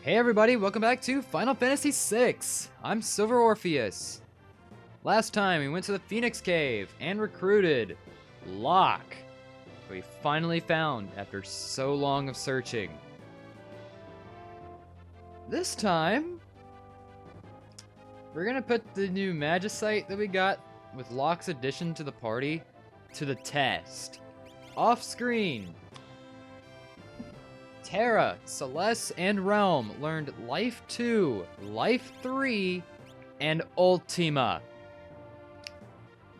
Hey everybody, welcome back to Final Fantasy VI. I'm Silver Orpheus. Last time we went to the Phoenix Cave and recruited Locke, who we finally found after so long of searching. This time, we're gonna put the new Magicite that we got with Locke's addition to the party to the test. Off screen, Terra, Celeste, and Realm learned Life 2, Life 3, and Ultima.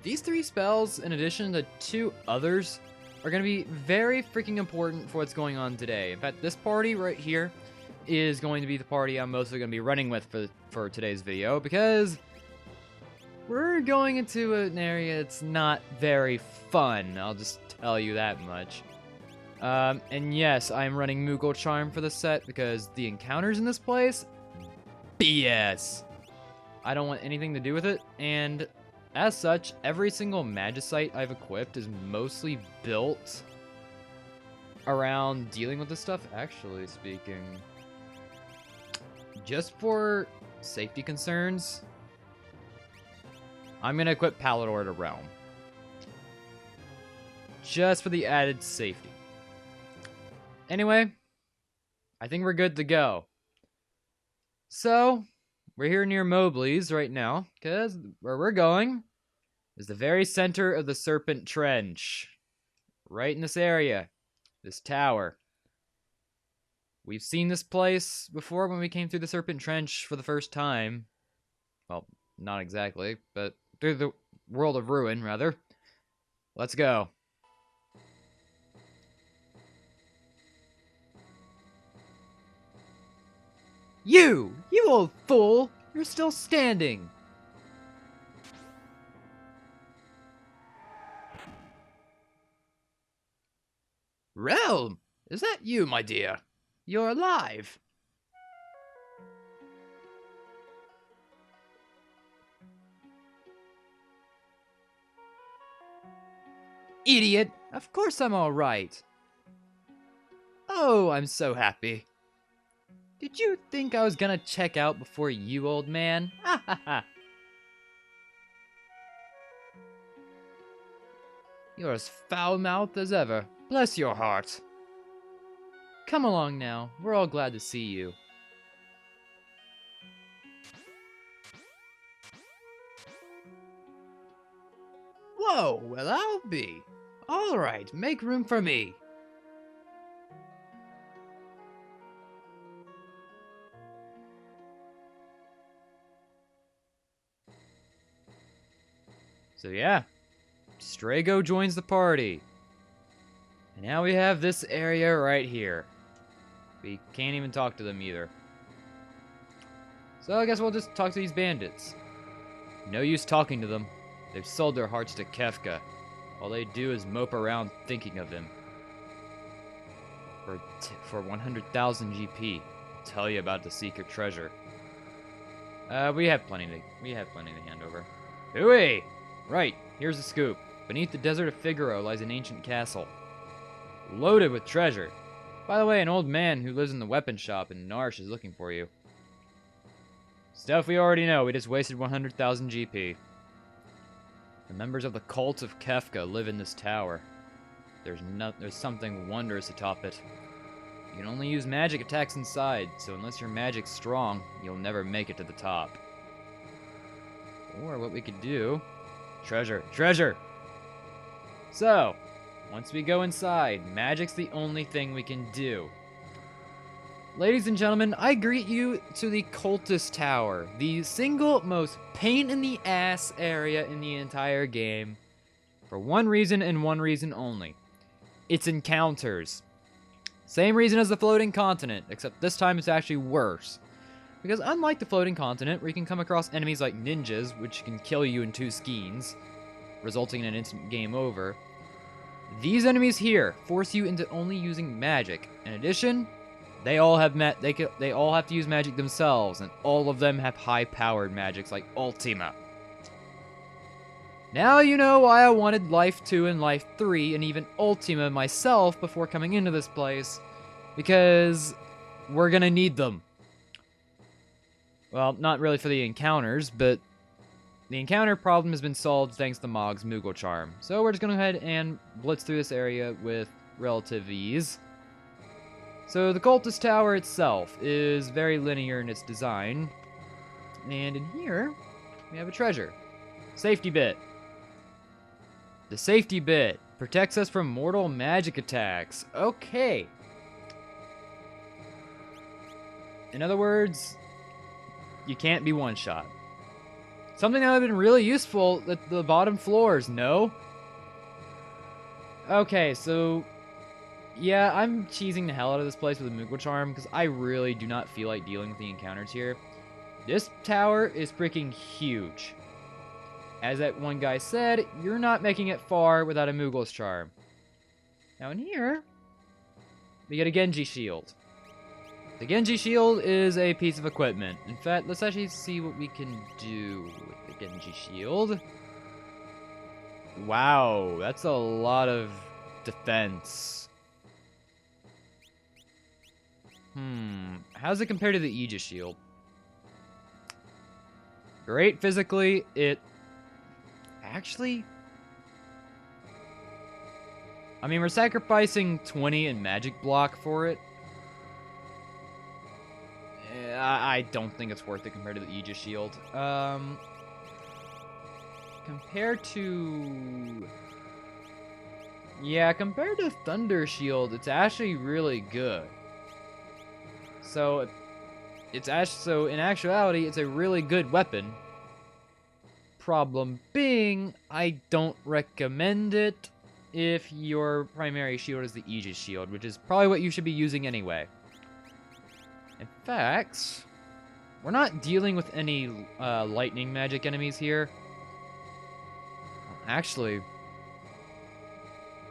These three spells, in addition to two others, are going to be very freaking important for what's going on today. In fact, this party right here is going to be the party I'm mostly going to be running with for today's video, because we're going into an area that's not very fun. I'll just tell you that much. And yes, I'm running Moogle Charm for the set because the encounters in this place, BS. I don't want anything to do with it, and as such, every single Magicite I've equipped is mostly built around dealing with this stuff. Actually speaking, just for safety concerns, I'm gonna equip Palador to Realm. Just for the added safety. Anyway, I think we're good to go. So, we're here near Mobley's right now, because where we're going is the very center of the Serpent Trench. Right in this area, this tower. We've seen this place before when we came through the Serpent Trench for the first time. Well, not exactly, but through the World of Ruin, rather. Let's go. You old fool! You're still standing! Realm! Is that you, my dear? You're alive! Idiot! Of course I'm alright! Oh, I'm so happy. Did you think I was gonna check out before you, old man? Ha ha ha! You're as foul-mouthed as ever. Bless your heart. Come along now. We're all glad to see you. Whoa, well I'll be. Alright, make room for me. So yeah, Strago joins the party. And now we have this area right here. We can't even talk to them either. So I guess we'll just talk to these bandits. No use talking to them. They've sold their hearts to Kefka. All they do is mope around thinking of him. For 100,000 GP, I'll tell you about the secret treasure. We have plenty to hand over. Hooey! Right, here's the scoop. Beneath the desert of Figaro lies an ancient castle, loaded with treasure. By the way, an old man who lives in the weapon shop in Narsh is looking for you. Stuff we already know, we just wasted 100,000 GP. The members of the cult of Kefka live in this tower. There's something wondrous atop it. You can only use magic attacks inside, so unless your magic's strong, you'll never make it to the top. Or what we could do... Treasure! So, once we go inside, magic's the only thing we can do. Ladies and gentlemen, I greet you to the Cultist Tower, the single most pain-in-the-ass area in the entire game, for one reason and one reason only. Its encounters. Same reason as the Floating Continent, except this time it's actually worse. Because unlike the Floating Continent, where you can come across enemies like ninjas, which can kill you in 2 skeins, resulting in an instant game over, these enemies here force you into only using magic. In addition, they all have they all have to use magic themselves, and all of them have high-powered magics like Ultima. Now you know why I wanted Life 2 and Life 3 and even Ultima myself before coming into this place, because we're gonna need them. Well, not really for the encounters, but the encounter problem has been solved thanks to Mog's Moogle Charm. So we're just going to go ahead and blitz through this area with relative ease. So the Cultist Tower itself is very linear in its design. And in here, we have a treasure. Safety bit. The safety bit protects us from mortal magic attacks. Okay. In other words, you can't be one-shot. Something that would have been really useful at the bottom floors, no? Okay, so yeah, I'm cheesing the hell out of this place with a Moogle Charm because I really do not feel like dealing with the encounters here. This tower is freaking huge. As that one guy said, you're not making it far without a Moogle's Charm. Now in here, we get a Genji Shield. The Genji Shield is a piece of equipment. In fact, let's actually see what we can do with the Genji Shield. Wow, that's a lot of defense. How's it compared to the Aegis Shield? Great physically, it... Actually... I mean, we're sacrificing 20 in magic block for it. I don't think it's worth it compared to the Aegis Shield. Compared to... Yeah, compared to Thunder Shield, it's actually really good. So, in actuality, it's a really good weapon. Problem being, I don't recommend it if your primary shield is the Aegis Shield, which is probably what you should be using anyway. In fact, we're not dealing with any lightning magic enemies here. Actually,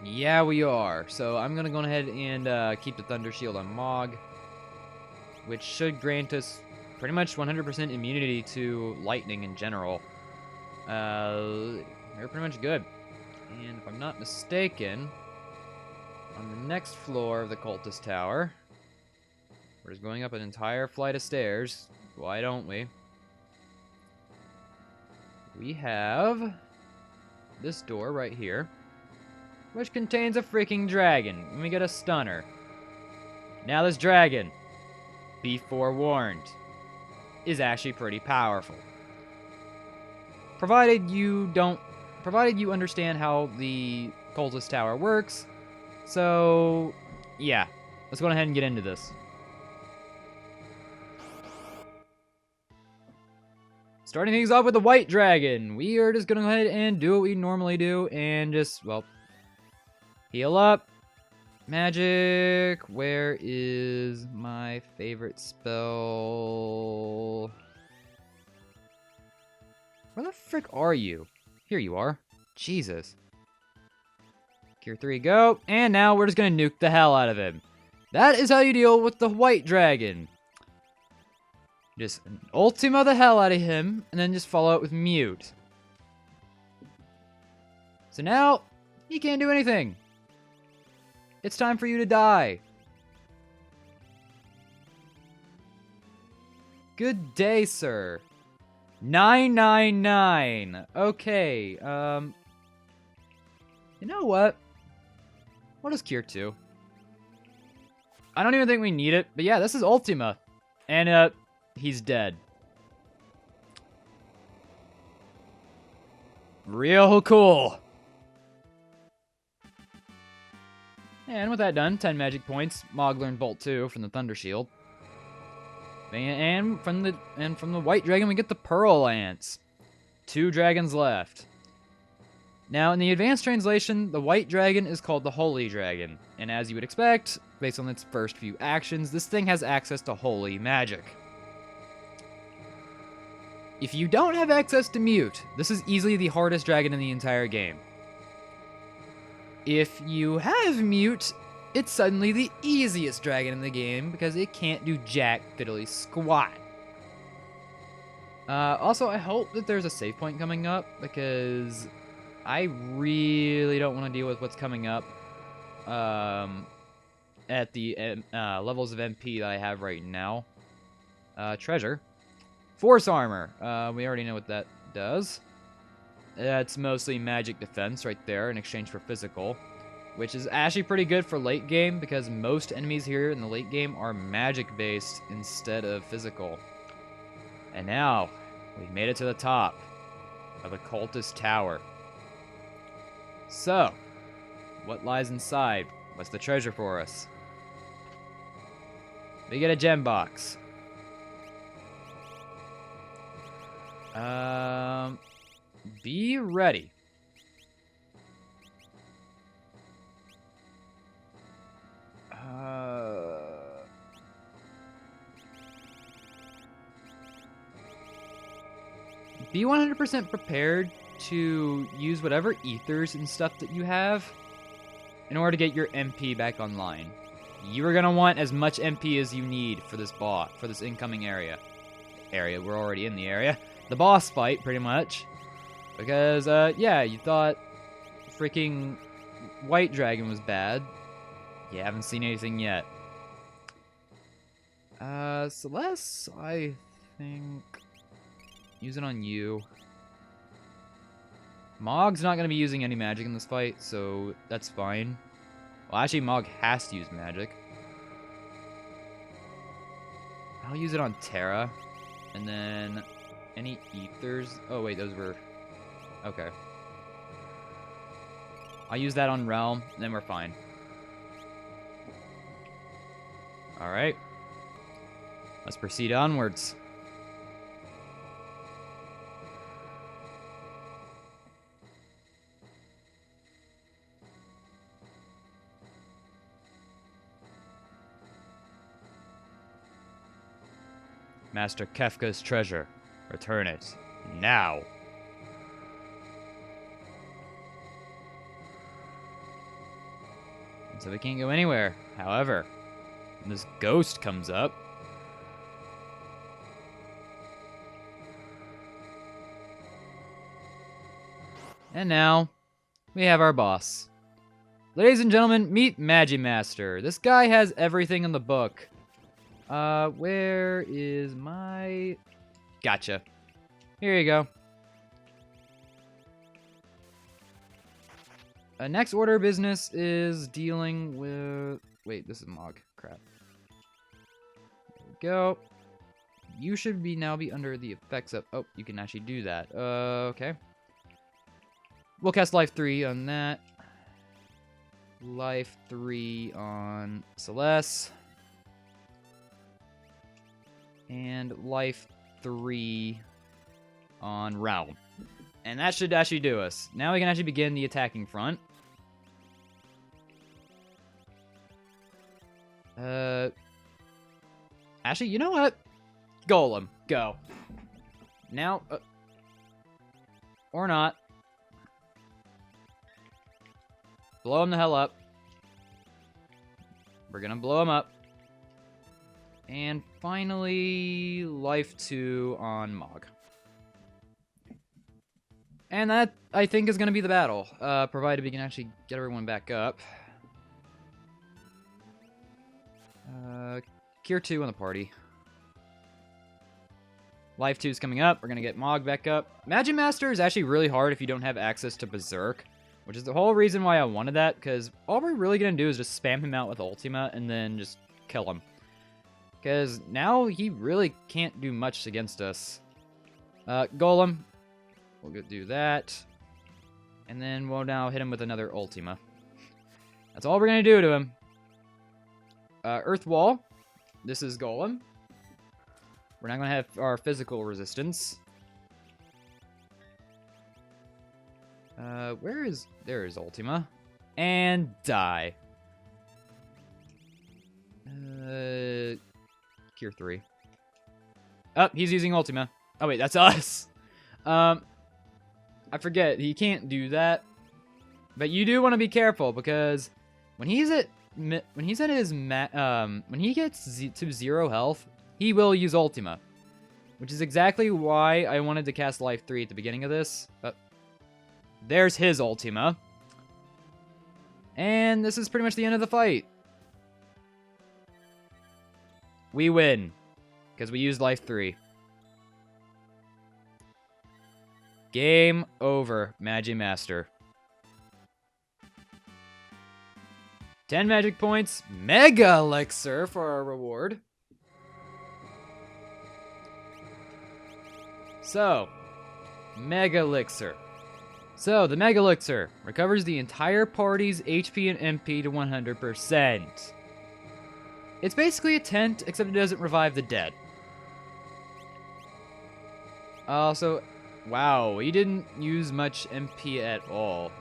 yeah, we are. So I'm going to go ahead and keep the Thunder Shield on Mog, which should grant us pretty much 100% immunity to lightning in general. We're pretty much good. And if I'm not mistaken, on the next floor of the Cultist Tower, we're just going up an entire flight of stairs. Why don't we? We have this door right here, which contains a freaking dragon. And we get a stunner. Now this dragon, be forewarned, is actually pretty powerful. Provided you understand how the Cultist Tower works. So, yeah. Let's go ahead and get into this. Starting things off with the White Dragon. We are just going to go ahead and do what we normally do and just, well, heal up. Magic. Where is my favorite spell? Where the frick are you? Here you are. Jesus. Cure 3, go. And now we're just going to nuke the hell out of him. That is how you deal with the White Dragon. Just Ultima the hell out of him, and then just follow it with Mute. So now, he can't do anything. It's time for you to die. Good day, sir. 999. Okay, you know what? We'll just cure 2. I don't even think we need it, but yeah, this is Ultima. And, he's dead. Real cool. And with that done, 10 magic points. Mog learned Bolt 2 from the Thunder Shield. And from the White Dragon, we get the Pearl Lance. 2 dragons left. Now, in the advanced translation, the White Dragon is called the Holy Dragon. And as you would expect, based on its first few actions, this thing has access to holy magic. If you don't have access to Mute, this is easily the hardest dragon in the entire game. If you have Mute, it's suddenly the easiest dragon in the game because it can't do jack fiddly squat. Also, I hope that there's a save point coming up because I really don't want to deal with what's coming up at the levels of MP that I have right now. Treasure. Force armor. We already know what that does. That's mostly magic defense right there in exchange for physical, which is actually pretty good for late game because most enemies here in the late game are magic based instead of physical. And now, we've made it to the top of the Cultist Tower. So, what lies inside? What's the treasure for us? We get a gem box. Be ready. Be 100% prepared to use whatever ethers and stuff that you have in order to get your MP back online. You are gonna want as much MP as you need for this boss, for this incoming area. We're already in the area. The boss fight, pretty much. Because, yeah, you thought freaking White Dragon was bad. You haven't seen anything yet. Celeste, I think... use it on you. Mog's not going to be using any magic in this fight, so that's fine. Well, actually, Mog has to use magic. I'll use it on Terra. And then any ethers... oh, wait, those were... okay. I'll use that on Realm, and then we're fine. Alright. Let's proceed onwards. Master Kefka's treasure. Return it. Now. And so we can't go anywhere. However, when this ghost comes up... and now, we have our boss. Ladies and gentlemen, meet Magimaster. This guy has everything in the book. Where is my... gotcha. Here you go. Next order of business is dealing with... wait, this is Mog. Crap. There we go. You should now be under the effects of... oh, you can actually do that. Okay. We'll cast Life 3 on that. Life 3 on Celeste. And Life 3 on Realm. And that should actually do us. Now we can actually begin the attacking front. Actually, you know what? Golem, go. Now, or not. Blow him the hell up. We're gonna blow him up. And finally, Life 2 on Mog. And that, I think, is going to be the battle, provided we can actually get everyone back up. Cure 2 on the party. Life 2 is coming up. We're going to get Mog back up. Magimaster is actually really hard if you don't have access to Berserk, which is the whole reason why I wanted that, because all we're really going to do is just spam him out with Ultima and then just kill him. Because now he really can't do much against us. Golem. We'll go do that. And then we'll now hit him with another Ultima. That's all we're going to do to him. Earth Wall. This is Golem. We're not going to have our physical resistance. There is Ultima. And die. Cure 3. Oh, he's using Ultima. Oh, wait, that's us. I forget, he can't do that. But you do want to be careful, because when he gets to 0 health, he will use Ultima. Which is exactly why I wanted to cast Life 3 at the beginning of this. There's his Ultima. And this is pretty much the end of the fight. We win. Because we used Life 3. Game over, Magimaster. 10 magic points, Mega Elixir for our reward. So, Mega Elixir. So, the Mega Elixir recovers the entire party's HP and MP to 100%. It's basically a tent, except it doesn't revive the dead. Also, wow, we didn't use much MP at all.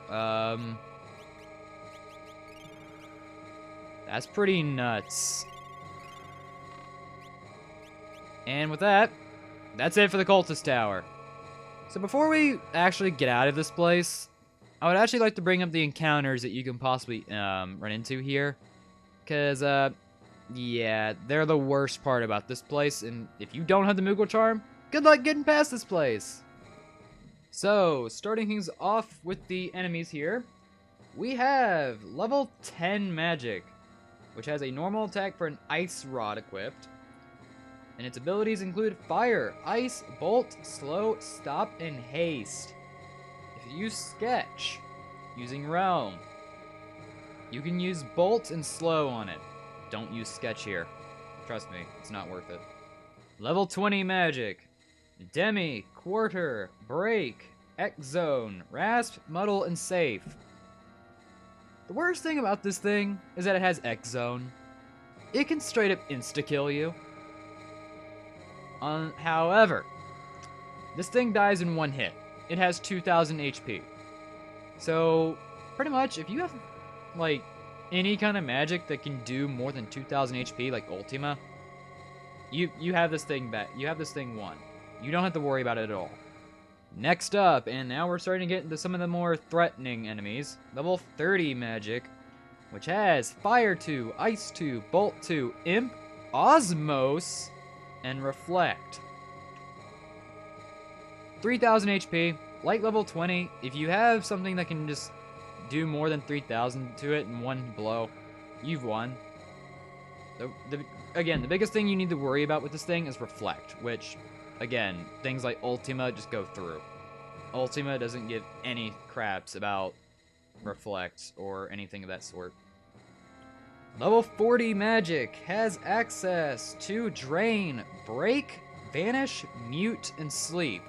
That's pretty nuts. And with that, that's it for the Cultist Tower. So before we actually get out of this place, I would actually like to bring up the encounters that you can possibly run into here. Because, yeah, they're the worst part about this place. And if you don't have the Moogle Charm, good luck getting past this place. So, starting things off with the enemies here, we have level 10 magic, which has a normal attack for an ice rod equipped. And its abilities include fire, ice, bolt, slow, stop, and haste. If you use sketch using realm, you can use bolt and slow on it. Don't use sketch here. Trust me, it's not worth it. Level 20 magic. Demi, quarter, break, X-zone, rasp, muddle, and safe. The worst thing about this thing is that it has X-zone. It can straight up insta-kill you. However, this thing dies in one hit. It has 2,000 HP. So, pretty much, if you have, like, any kind of magic that can do more than 2,000 HP, like Ultima, you have this thing back. You have this thing won. You don't have to worry about it at all. Next up, and now we're starting to get into some of the more threatening enemies. Level 30 magic, which has Fire 2, Ice 2, Bolt 2, Imp, Osmos, and Reflect. 3,000 HP, light level 20. If you have something that can just do more than 3,000 to it in one blow, you've won. Again, the biggest thing you need to worry about with this thing is Reflect, which, again, things like Ultima just go through. Ultima doesn't give any craps about Reflect or anything of that sort. Level 40 magic has access to Drain, Break, Vanish, Mute, and Sleep.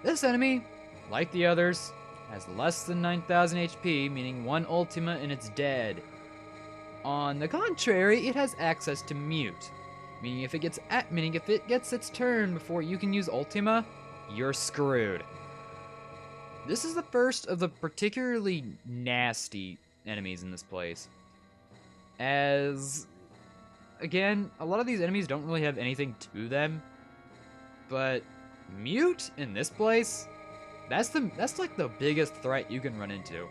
This enemy, like the others, has less than 9,000 HP, meaning one Ultima and it's dead. On the contrary, it has access to Mute, meaning if it gets its turn before you can use Ultima, you're screwed. This is the first of the particularly nasty enemies in this place. As, again, a lot of these enemies don't really have anything to them, but Mute in this place, that's like the biggest threat you can run into.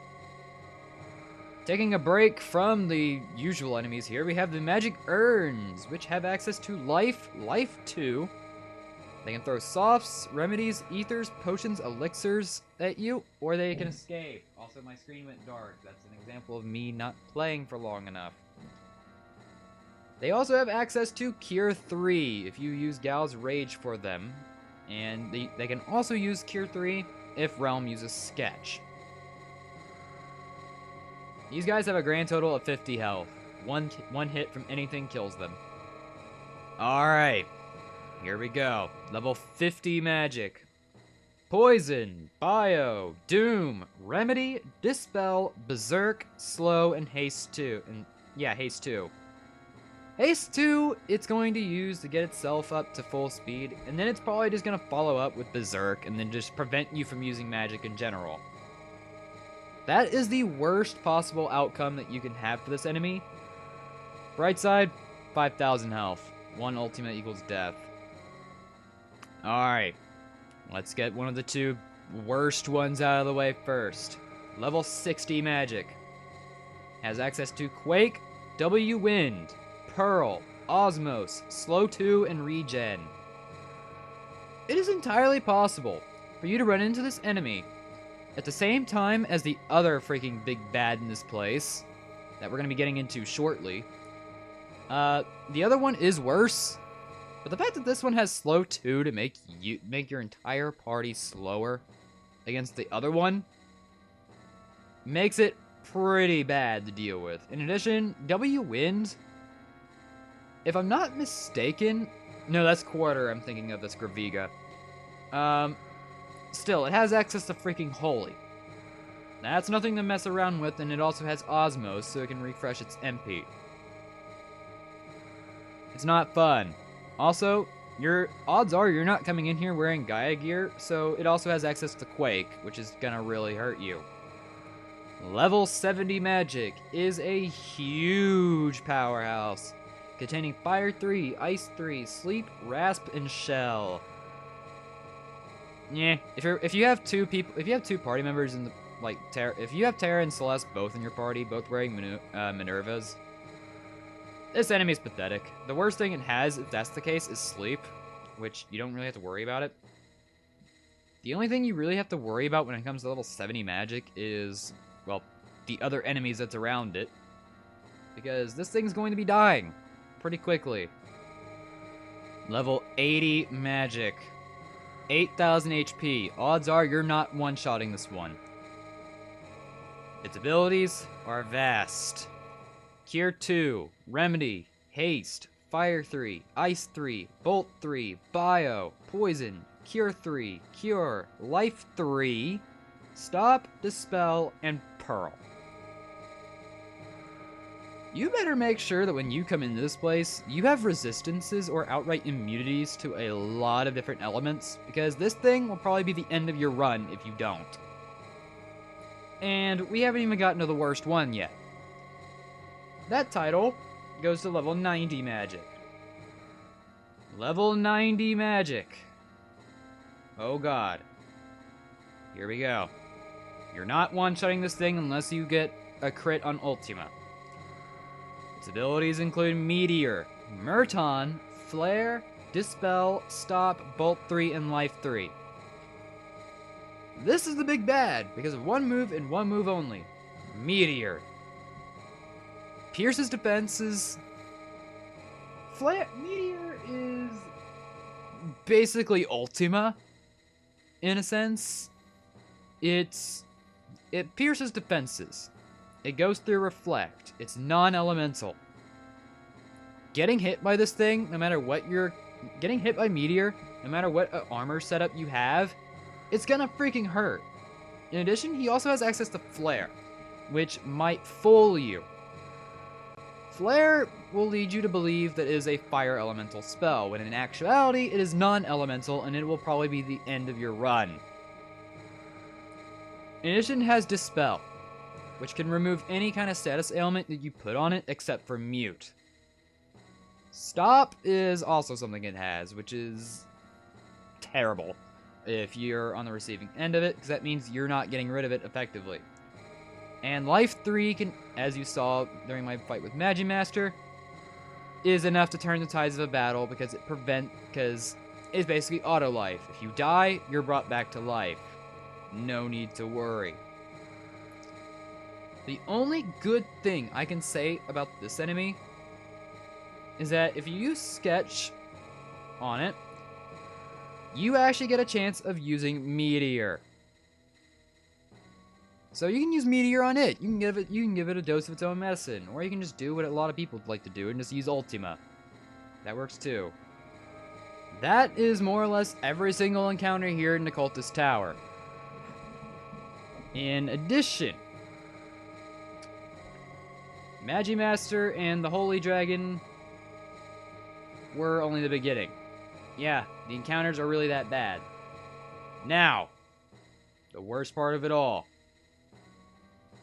Taking a break from the usual enemies here, we have the magic Urns, which have access to life, life 2. They can throw softs, remedies, ethers, potions, elixirs at you, or they can escape. Also, my screen went dark. That's an example of me not playing for long enough. They also have access to Cure 3 if you use Gal's Rage for them. And they can also use Cure 3 if Realm uses Sketch. These guys have a grand total of 50 health. One hit from anything kills them. Alright, here we go. Level 50 magic. Poison, Bio, Doom, Remedy, Dispel, Berserk, Slow, and Haste 2. Haste 2. Haste 2, it's going to use to get itself up to full speed, and then it's probably just going to follow up with Berserk, and then just prevent you from using magic in general. That is the worst possible outcome that you can have for this enemy. Bright side, 5,000 health. One ultimate equals death. Alright, let's get one of the two worst ones out of the way first. Level 60 magic. Has access to Quake, W Wind, Pearl, Osmos, Slow 2, and Regen. It is entirely possible for you to run into this enemy at the same time as the other freaking big bad in this place that we're going to be getting into shortly. The other one is worse, But the fact that this one has slow 2 to make your entire party slower against the other one makes it pretty bad to deal with. In addition, W Wind, if I'm not mistaken, no, that's Quarter I'm thinking of, that's Graviga. Still, it has access to freaking Holy. That's nothing to mess around with, and it also has Osmos, so it can refresh its MP. It's not fun. Also, your odds are you're not coming in here wearing Gaia gear, so it also has access to Quake, which is gonna really hurt you. Level 70 magic is a huge powerhouse, containing Fire 3, Ice 3, Sleep, Rasp, and Shell. Yeah, if you have two party members in the if you have Terra and Celeste both in your party, both wearing Minervas, this enemy's pathetic. The worst thing it has, if that's the case, is Sleep, which you don't really have to worry about it. The only thing you really have to worry about when it comes to level 70 magic is, well, the other enemies that's around it, because this thing's going to be dying pretty quickly. Level 80 magic. 8,000 HP. Odds are you're not one-shotting this one. Its abilities are vast. Cure 2, Remedy, Haste, Fire 3, Ice 3, Bolt 3, Bio, Poison, Cure 3, Cure, Life 3, Stop, Dispel, and Pearl. You better make sure that when you come into this place, you have resistances or outright immunities to a lot of different elements, because this thing will probably be the end of your run if you don't. And we haven't even gotten to the worst one yet. That title goes to level 90 magic. Level 90 magic. Oh god. Here we go. You're not one-shotting this thing unless you get a crit on Ultima. Its abilities include Meteor, Murton, Flare, Dispel, Stop, Bolt 3, and Life 3. This is the big bad, because of one move and one move only. Meteor. Pierce's defenses. Meteor is basically Ultima, in a sense. It pierces defenses. It goes through Reflect. It's non-elemental. Getting hit by this thing, no matter what getting hit by Meteor, no matter what armor setup you have, it's gonna freaking hurt. In addition, he also has access to Flare, which might fool you. Flare will lead you to believe that it is a fire elemental spell, when in actuality, it is non-elemental, and it will probably be the end of your run. In addition, it has Dispel, which can remove any kind of status ailment that you put on it except for Mute. Stop is also something it has, which is terrible if you're on the receiving end of it, because that means you're not getting rid of it effectively. And Life 3 can, as you saw during my fight with Magimaster, is enough to turn the tides of a battle because it's basically auto life. If you die, you're brought back to life. No need to worry. The only good thing I can say about this enemy is that if you use Sketch on it, you actually get a chance of using Meteor. So you can use Meteor on it. You can give it a dose of its own medicine, or you can just do what a lot of people like to do and just use Ultima. That works too. That is more or less every single encounter here in the Cultist Tower. In addition, Magimaster and the Holy Dragon were only the beginning. Yeah, the encounters are really that bad. Now, the worst part of it all.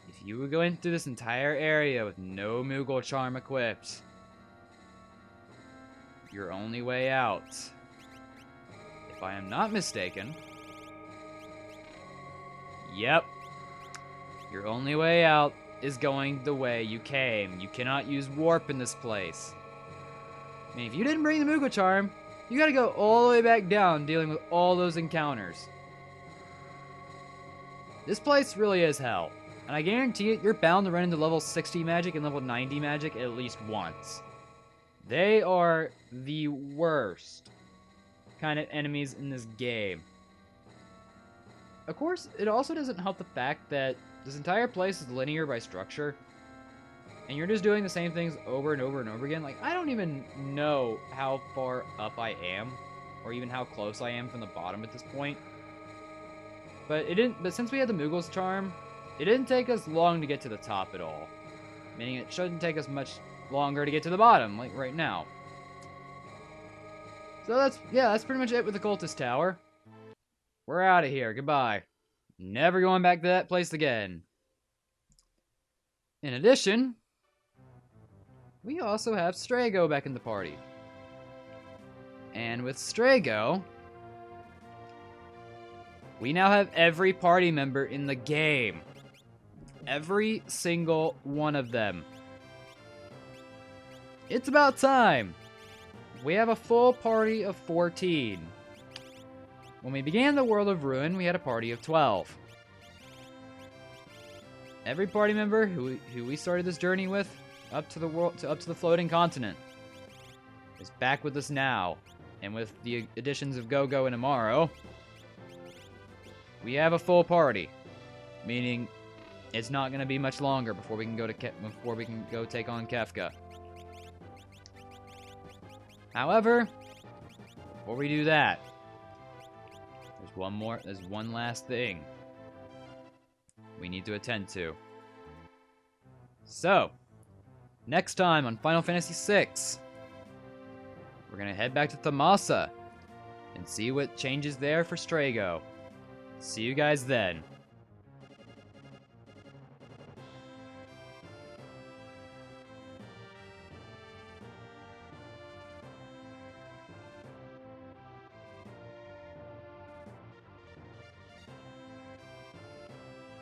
If you were going through this entire area with no Moogle Charm equipped, your only way out, if I am not mistaken, yep, your only way out is going the way you came. You cannot use Warp in this place. I mean, if you didn't bring the Moogle Charm, you gotta go all the way back down dealing with all those encounters. This place really is hell. And I guarantee it, you're bound to run into level 60 magic and level 90 magic at least once. They are the worst kind of enemies in this game. Of course, it also doesn't help the fact that this entire place is linear by structure, and you're just doing the same things over and over and over again. Like, I don't even know how far up I am, or even how close I am from the bottom at this point. But since we had the Moogle's Charm, it didn't take us long to get to the top at all. Meaning it shouldn't take us much longer to get to the bottom, like right now. So that's pretty much it with the Cultist Tower. We're out of here. Goodbye. Never going back to that place again. In addition, we also have Strago back in the party. And with Strago, we now have every party member in the game. Every single one of them. It's about time. We have a full party of 14. When we began the World of Ruin, we had a party of 12. Every party member who we started this journey with, up to the floating continent, is back with us now. And with the additions of Go-Go and Amaro, we have a full party. Meaning, it's not going to be much longer before we can go take on Kefka. However, before we do that, there's one last thing we need to attend to. So, next time on Final Fantasy VI, we're gonna head back to Thamasa and see what changes there for Strago. See you guys then.